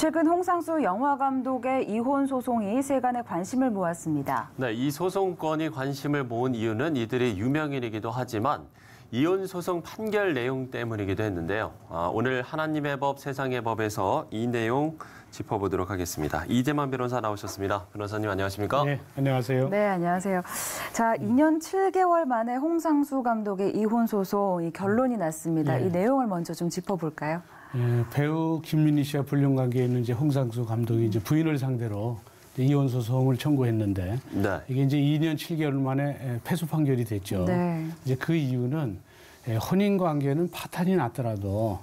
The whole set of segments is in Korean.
최근 홍상수 영화감독의 이혼 소송이 세간의 관심을 모았습니다. 네, 이 소송건이 관심을 모은 이유는 이들이 유명인이기도 하지만 이혼 소송 판결 내용 때문이기도 했는데요. 오늘 하나님의 법, 세상의 법에서 이 내용 짚어보도록 하겠습니다. 이재만 변호사 나오셨습니다. 변호사님 안녕하십니까? 네, 안녕하세요. 네, 안녕하세요. 자, 2년 7개월 만에 홍상수 감독의 이혼 소송이 결론이 났습니다. 이 내용을 먼저 좀 짚어볼까요? 배우 김민희 씨와 불륜 관계에 있는 이제 홍상수 감독이 이제 부인을 상대로 이혼 소송을 청구했는데 이게 이제 2년 7개월 만에 패소 판결이 됐죠. 네. 이제 그 이유는 혼인 관계는 파탄이 났더라도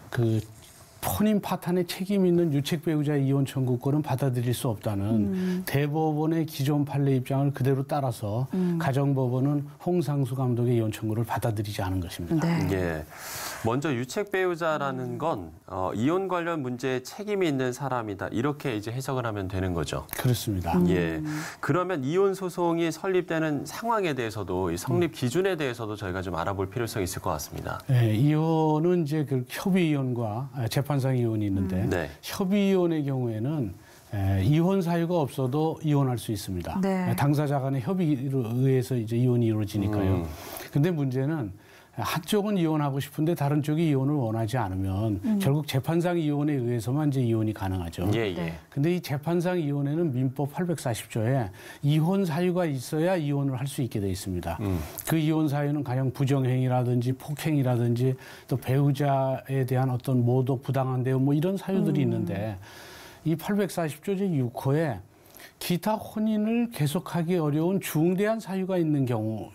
그 혼인 파탄에 책임 있는 유책 배우자의 이혼 청구권은 받아들일 수 없다는 대법원의 기존 판례 입장을 그대로 따라서 가정법원은 홍상수 감독의 이혼 청구를 받아들이지 않은 것입니다. 네. 예. 먼저 유책 배우자라는 건 이혼 관련 문제에 책임이 있는 사람이다. 이렇게 이제 해석을 하면 되는 거죠. 그렇습니다. 예. 그러면 이혼 소송이 설립되는 상황에 대해서도 이 성립 기준에 대해서도 저희가 좀 알아볼 필요성이 있을 것 같습니다. 네, 이혼은 이제 그 협의 이혼과 재판상 이혼이 있는데 협의 이혼의 경우에는 이혼 사유가 없어도 이혼할 수 있습니다. 네. 당사자 간의 협의로 의해서 이제 이혼이 이루어지니까요. 근데 문제는 한쪽은 이혼하고 싶은데 다른 쪽이 이혼을 원하지 않으면 결국 재판상 이혼에 의해서만 이제 이혼이 가능하죠. 예. 근데 이 재판상 이혼에는 민법 840조에 이혼 사유가 있어야 이혼을 할 수 있게 돼 있습니다. 그 이혼 사유는 가령 부정행위라든지 폭행이라든지 또 배우자에 대한 어떤 모독, 부당한 대우 뭐 이런 사유들이 있는데 이 840조 제6호에 기타 혼인을 계속하기 어려운 중대한 사유가 있는 경우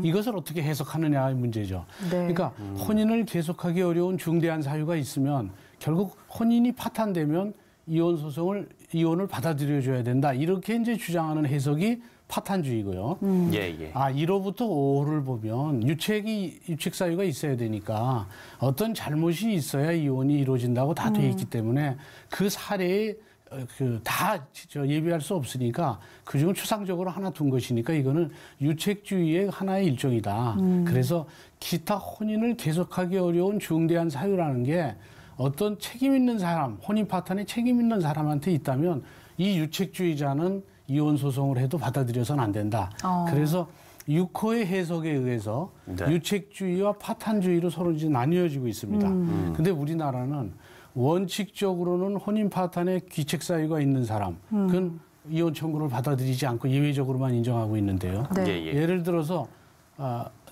이것을 어떻게 해석하느냐의 문제죠. 네. 그러니까 혼인을 계속하기 어려운 중대한 사유가 있으면 결국 혼인이 파탄되면 이혼을 받아들여줘야 된다. 이렇게 이제 주장하는 해석이 파탄주의고요. 예. 1호부터 5호를 보면 유책 사유가 있어야 되니까 어떤 잘못이 있어야 이혼이 이루어진다고 다 돼 있기 때문에 그 사례에 다 예비할 수 없으니까 그중은 추상적으로 하나 둔 것이니까 이거는 유책주의의 하나의 일종이다. 그래서 기타 혼인을 계속하기 어려운 중대한 사유라는 게 어떤 책임 있는 사람, 혼인 파탄에 책임 있는 사람한테 있다면 이 유책주의자는 이혼 소송을 해도 받아들여서는 안 된다. 그래서 6호의 해석에 의해서 유책주의와 파탄주의로 서로 이제 나뉘어지고 있습니다. 근데 우리나라는 원칙적으로는 혼인 파탄에 귀책 사유가 있는 사람, 그건 이혼 청구를 받아들이지 않고 예외적으로만 인정하고 있는데요. 네. 예를 들어서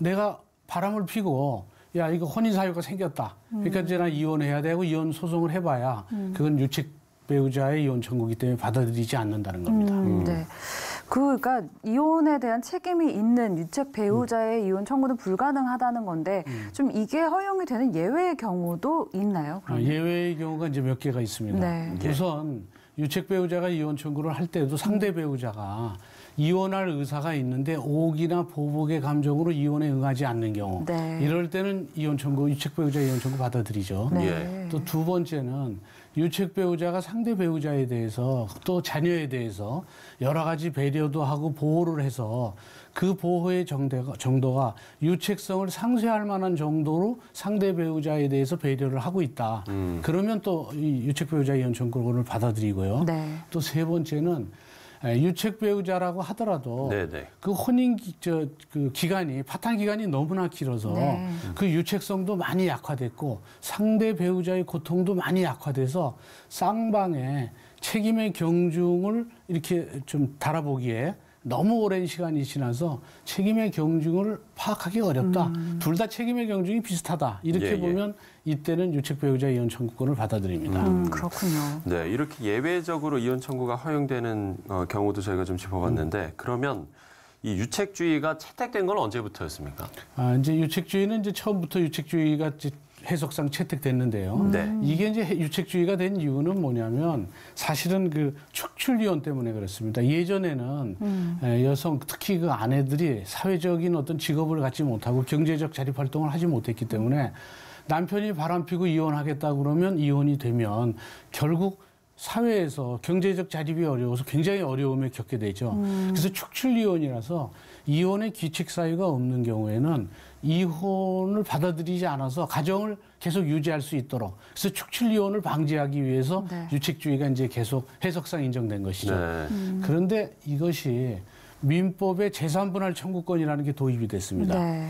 내가 바람을 피고 야 이거 혼인 사유가 생겼다. 그러니까 이제 나 이혼해야 되고 이혼 소송을 해봐야 그건 유책 배우자의 이혼 청구이기 때문에 받아들이지 않는다는 겁니다. 네. 그러니까 이혼에 대한 책임이 있는 유책 배우자의 이혼 청구는 불가능하다는 건데 좀 이게 허용이 되는 예외의 경우도 있나요? 예외의 경우가 이제 몇 개가 있습니다. 네. 우선 유책 배우자가 이혼 청구를 할 때도 상대 배우자가 이혼할 의사가 있는데 오기나 보복의 감정으로 이혼에 응하지 않는 경우 이럴 때는 유책 배우자 이혼 청구 받아들이죠. 또 두 번째는 유책 배우자가 상대 배우자에 대해서 또 자녀에 대해서 여러 가지 배려도 하고 보호를 해서 그 보호의 정도가 유책성을 상쇄할 만한 정도로 상대 배우자에 대해서 배려를 하고 있다. 그러면 또 이 유책 배우자 이혼 청구를 받아들이고요. 또 세 번째는 유책 배우자라고 하더라도 그 혼인 기간이 파탄 기간이 너무나 길어서 그 유책성도 많이 약화됐고 상대 배우자의 고통도 많이 약화돼서 쌍방의 책임의 경중을 이렇게 좀 달아보기에 너무 오랜 시간이 지나서 책임의 경중을 파악하기 어렵다. 둘 다 책임의 경중이 비슷하다. 이렇게 보면 이때는 유책 배우자 이혼 청구권을 받아들입니다. 그렇군요. 네, 이렇게 예외적으로 이혼 청구가 허용되는 경우도 저희가 좀 짚어봤는데 그러면 이 유책주의가 채택된 건 언제부터였습니까? 이제 유책주의는 이제 처음부터 유책주의가 해석상 채택됐는데요. 이게 이제 유책주의가 된 이유는 뭐냐면 사실은 그 축출이혼 때문에 그렇습니다. 예전에는 여성 특히 그 아내들이 사회적인 어떤 직업을 갖지 못하고 경제적 자립 활동을 하지 못했기 때문에 남편이 바람피고 이혼하겠다 그러면 이혼이 되면 결국 사회에서 경제적 자립이 어려워서 굉장히 어려움을 겪게 되죠. 그래서 축출이혼이라서 이혼의 규칙 사유가 없는 경우에는 이혼을 받아들이지 않아서 가정을 계속 유지할 수 있도록 그래서 축출이혼을 방지하기 위해서 네. 유책주의가 이제 계속 해석상 인정된 것이죠. 네. 그런데 이것이 민법에 재산분할 청구권이라는 게 도입이 됐습니다. 네.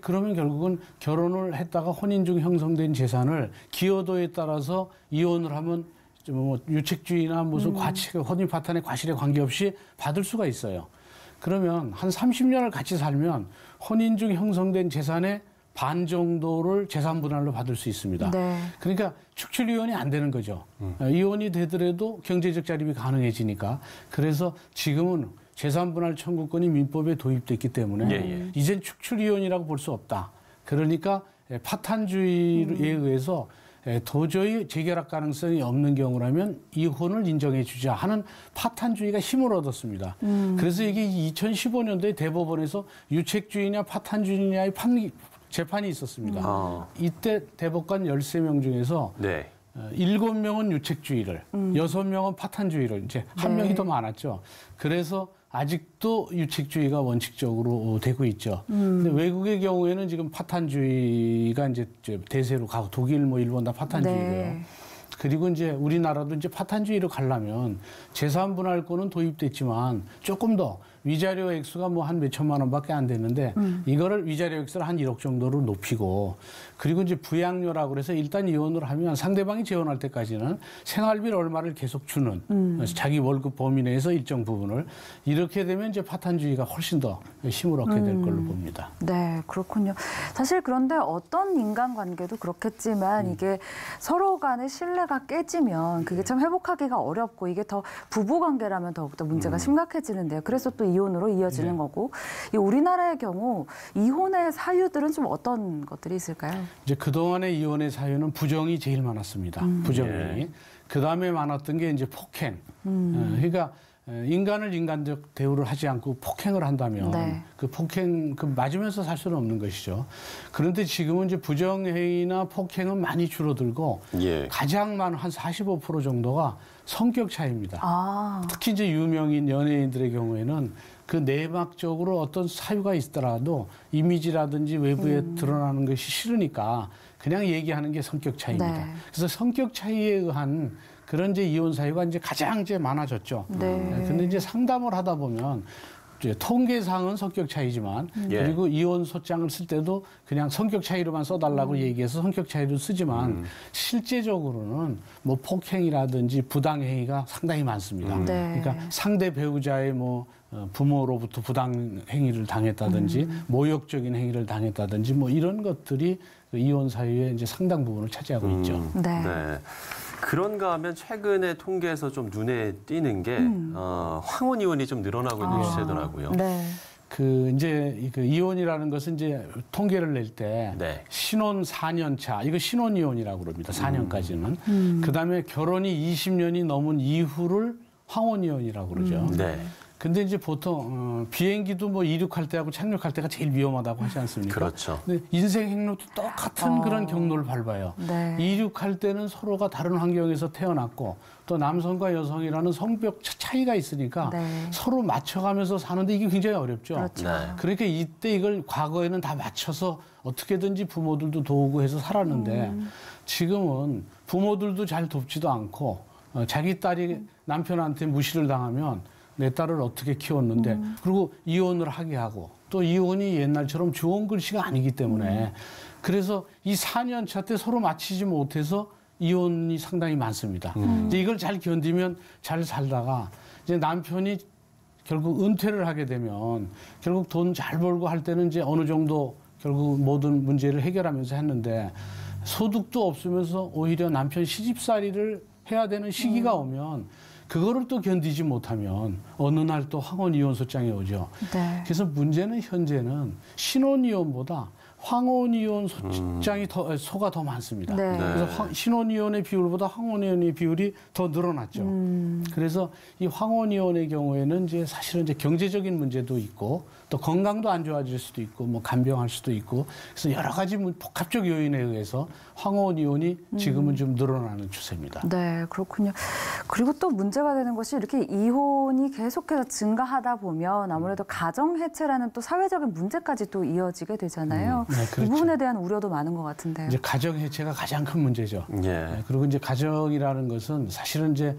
그러면 결국은 결혼을 했다가 혼인 중 형성된 재산을 기여도에 따라서 이혼을 하면 뭐 유책주의나 무슨 혼인 파탄의 과실에 관계없이 받을 수가 있어요. 그러면 한 30년을 같이 살면 혼인 중 형성된 재산의 반 정도를 재산분할로 받을 수 있습니다. 네. 그러니까 축출이혼이 안 되는 거죠. 이혼이 되더라도 경제적 자립이 가능해지니까. 그래서 지금은 재산분할 청구권이 민법에 도입됐기 때문에 이젠 축출이혼이라고 볼 수 없다. 그러니까 파탄주의에 의해서 도저히 재결합 가능성이 없는 경우라면 이혼을 인정해 주자 하는 파탄주의가 힘을 얻었습니다. 그래서 이게 2015년도에 대법원에서 유책주의냐 파탄주의냐의 재판이 있었습니다. 이때 대법관 13명 중에서 네. 7명은 유책주의를, 6명은 파탄주의를, 이제 한 명이 더 많았죠. 그래서 아직도 유책주의가 원칙적으로 되고 있죠. 근데 외국의 경우에는 지금 파탄주의가 이제 대세로 가고 독일, 뭐 일본 다 파탄주의고요. 네. 그리고 이제 우리나라도 이제 파탄주의로 가려면 재산분할권은 도입됐지만 조금 더 위자료 액수가 뭐 한 몇 천만 원밖에 안 되는데 이거를 위자료 액수를 한 1억 정도로 높이고 그리고 이제 부양료라고 그래서 일단 이혼을 하면 상대방이 재혼할 때까지는 생활비를 얼마를 계속 주는 자기 월급 범위 내에서 일정 부분을 이렇게 되면 이제 파탄주의가 훨씬 더 힘을 얻게 될 걸로 봅니다. 네, 그렇군요. 사실 그런데 어떤 인간관계도 그렇겠지만 이게 서로 간의 신뢰가 깨지면 그게 참 회복하기가 어렵고 이게 더 부부관계라면 더욱더 문제가 심각해지는데요. 그래서 또 이혼으로 이어지는 거고 이 우리나라의 경우 이혼의 사유들은 좀 어떤 것들이 있을까요? 이제 그동안의 이혼의 사유는 부정이 제일 많았습니다. 부정이. 네. 그다음에 많았던 게 이제 폭행. 그러니까 인간을 인간적 대우를 하지 않고 폭행을 한다면 네. 그 폭행 맞으면서 살 수는 없는 것이죠. 그런데 지금은 이제 부정행위나 폭행은 많이 줄어들고 가장 많은 한 45% 정도가 성격 차이입니다. 특히 이제 유명인 연예인들의 경우에는 그 내막적으로 어떤 사유가 있더라도 이미지라든지 외부에 드러나는 것이 싫으니까 그냥 얘기하는 게 성격 차이입니다. 네. 그래서 성격 차이에 의한 그런 이제 이혼 사유가 이제 가장 이제 많아졌죠. 네. 근데 이제 상담을 하다 보면 이제 통계상은 성격 차이지만 그리고 이혼 소장을 쓸 때도 그냥 성격 차이로만 써달라고 얘기해서 성격 차이로 쓰지만 실제적으로는 뭐 폭행이라든지 부당행위가 상당히 많습니다. 네. 그러니까 상대 배우자의 뭐 부모로부터 부당행위를 당했다든지 모욕적인 행위를 당했다든지 뭐 이런 것들이 그 이혼 사유의 이제 상당 부분을 차지하고 있죠. 네. 네. 그런가 하면 최근에 통계에서 좀 눈에 띄는 게 황혼 이혼이 좀 늘어나고 있는 추세더라고요. 네. 그 이제 그 이혼이라는 것은 이제 통계를 낼 때 네. 신혼 4년 차 이거 신혼 이혼이라고 그럽니다. 4년까지는. 그다음에 결혼이 20년이 넘은 이후를 황혼 이혼이라고 그러죠. 네. 근데 이제 보통 비행기도 뭐 이륙할 때하고 착륙할 때가 제일 위험하다고 하지 않습니까? 그렇죠. 근데 인생 행로도 똑같은 그런 경로를 밟아요. 네. 이륙할 때는 서로가 다른 환경에서 태어났고 또 남성과 여성이라는 성벽 차이가 있으니까 네. 서로 맞춰가면서 사는데 이게 굉장히 어렵죠. 그렇죠. 네. 그러니까 이때 이걸 과거에는 다 맞춰서 어떻게든지 부모들도 도우고 해서 살았는데 지금은 부모들도 잘 돕지도 않고 자기 딸이 남편한테 무시를 당하면 내 딸을 어떻게 키웠는데 그리고 이혼을 하게 하고 또 이혼이 옛날처럼 좋은 글씨가 아니기 때문에 그래서 이 4년 차 때 서로 맞추지 못해서 이혼이 상당히 많습니다. 이제 이걸 잘 견디면 잘 살다가 이제 남편이 결국 은퇴를 하게 되면 결국 돈 잘 벌고 할 때는 이제 어느 정도 결국 모든 문제를 해결하면서 했는데 소득도 없으면서 오히려 남편 시집살이를 해야 되는 시기가 오면 그거를 또 견디지 못하면 어느 날 또 황혼 이혼 소장이 오죠. 네. 그래서 문제는 현재는 신혼 이혼보다 황혼이혼 소장이 소가 더 많습니다. 네. 그래서 신혼이혼의 비율보다 황혼이혼의 비율이 더 늘어났죠. 그래서 이 황혼이혼의 경우에는 이제 사실은 이제 경제적인 문제도 있고 또 건강도 안 좋아질 수도 있고 뭐 간병할 수도 있고 그래서 여러 가지 복합적 요인에 의해서 황혼이혼이 지금은 좀 늘어나는 추세입니다. 네, 그렇군요. 그리고 또 문제가 되는 것이 이렇게 이혼이 계속해서 증가하다 보면 아무래도 가정 해체라는 또 사회적인 문제까지 또 이어지게 되잖아요. 네, 그렇죠. 이 부분에 대한 우려도 많은 것 같은데요. 이제 가정 해체가 가장 큰 문제죠. 예. 네, 그리고 이제 가정이라는 것은 사실은 이제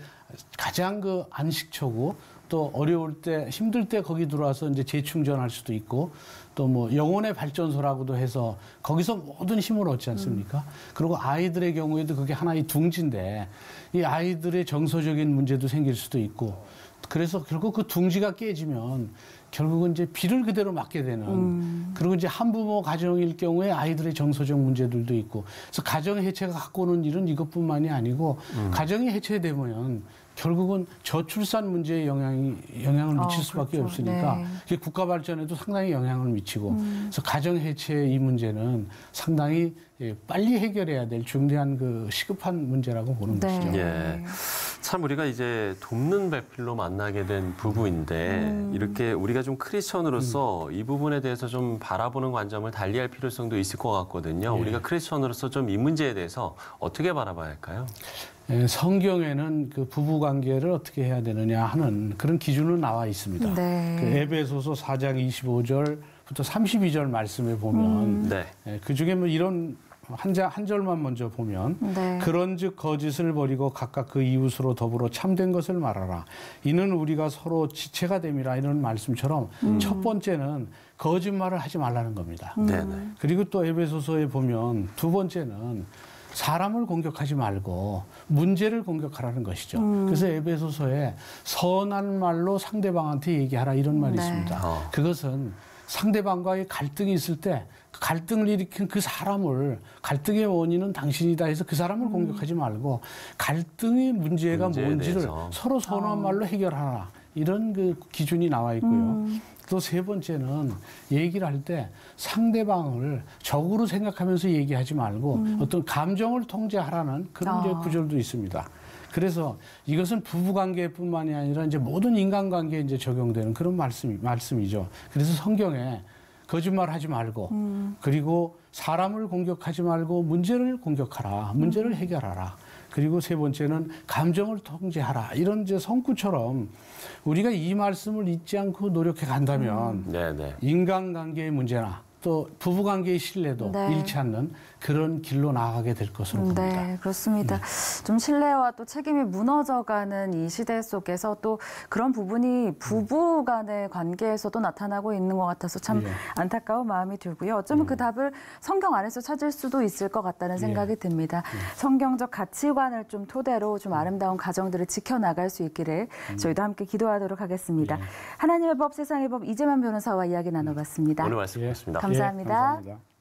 가장 그 안식처고 또 어려울 때 힘들 때 거기 들어와서 이제 재충전할 수도 있고 또 뭐 영혼의 발전소라고도 해서 거기서 모든 힘을 얻지 않습니까? 그리고 아이들의 경우에도 그게 하나의 둥지인데 이 아이들의 정서적인 문제도 생길 수도 있고 그래서 결국 그 둥지가 깨지면 결국은 이제 비를 그대로 맞게 되는 그리고 이제 한부모 가정일 경우에 아이들의 정서적 문제들도 있고 그래서 가정 해체가 갖고 오는 일은 이것뿐만이 아니고 가정이 해체되면 결국은 저출산 문제에 영향을 미칠 수밖에 그렇죠. 없으니까 네. 이게 국가 발전에도 상당히 영향을 미치고 그래서 가정 해체의 이 문제는 상당히 빨리 해결해야 될 중대한 그 시급한 문제라고 보는 네. 것이죠. 예. 참 우리가 이제 돕는 배필로 만나게 된 부부인데 이렇게 우리가 좀 크리스천으로서 이 부분에 대해서 좀 바라보는 관점을 달리할 필요성도 있을 것 같거든요. 예. 우리가 크리스천으로서 좀 이 문제에 대해서 어떻게 바라봐야 할까요? 성경에는 그 부부 관계를 어떻게 해야 되느냐 하는 그런 기준은 나와 있습니다. 네. 그 에베소서 4장 25절부터 32절 말씀에 보면 네. 그 중에 뭐 이런 한 절만 먼저 보면 네. 그런즉 거짓을 버리고 각각 그 이웃으로 더불어 참된 것을 말하라. 이는 우리가 서로 지체가 됨이라 이런 말씀처럼 첫 번째는 거짓말을 하지 말라는 겁니다. 네네. 그리고 또 에베소서에 보면 두 번째는 사람을 공격하지 말고 문제를 공격하라는 것이죠. 그래서 에베소서에 선한 말로 상대방한테 얘기하라 이런 말이 네. 있습니다. 그것은 상대방과의 갈등이 있을 때 갈등을 일으킨 그 사람을 갈등의 원인은 당신이다 해서 그 사람을 공격하지 말고 갈등의 문제가 문제에 뭔지를 대해서. 서로 선한 말로 해결하라 이런 그 기준이 나와 있고요. 또 세 번째는 얘기를 할 때 상대방을 적으로 생각하면서 얘기하지 말고 어떤 감정을 통제하라는 그런 이제 구절도 있습니다. 그래서 이것은 부부관계뿐만이 아니라 이제 모든 인간관계에 이제 적용되는 그런 말씀이죠. 그래서 성경에 거짓말하지 말고 그리고 사람을 공격하지 말고 문제를 공격하라, 문제를 해결하라. 그리고 세 번째는 감정을 통제하라. 이런 이제 성구처럼 우리가 이 말씀을 잊지 않고 노력해 간다면 네네. 인간관계의 문제나 또 부부관계의 신뢰도 네. 잃지 않는 그런 길로 나아가게 될 것으로 봅니다. 네, 그렇습니다. 좀 신뢰와 또 책임이 무너져가는 이 시대 속에서 또 그런 부분이 부부 간의 관계에서도 나타나고 있는 것 같아서 참 예. 안타까운 마음이 들고요. 어쩌면 그 답을 성경 안에서 찾을 수도 있을 것 같다는 생각이 듭니다. 성경적 가치관을 좀 토대로 좀 아름다운 가정들을 지켜나갈 수 있기를 저희도 함께 기도하도록 하겠습니다. 하나님의 법, 세상의 법, 이재만 변호사와 이야기 나눠봤습니다. 오늘 말씀 고맙습니다. 감사합니다. 감사합니다.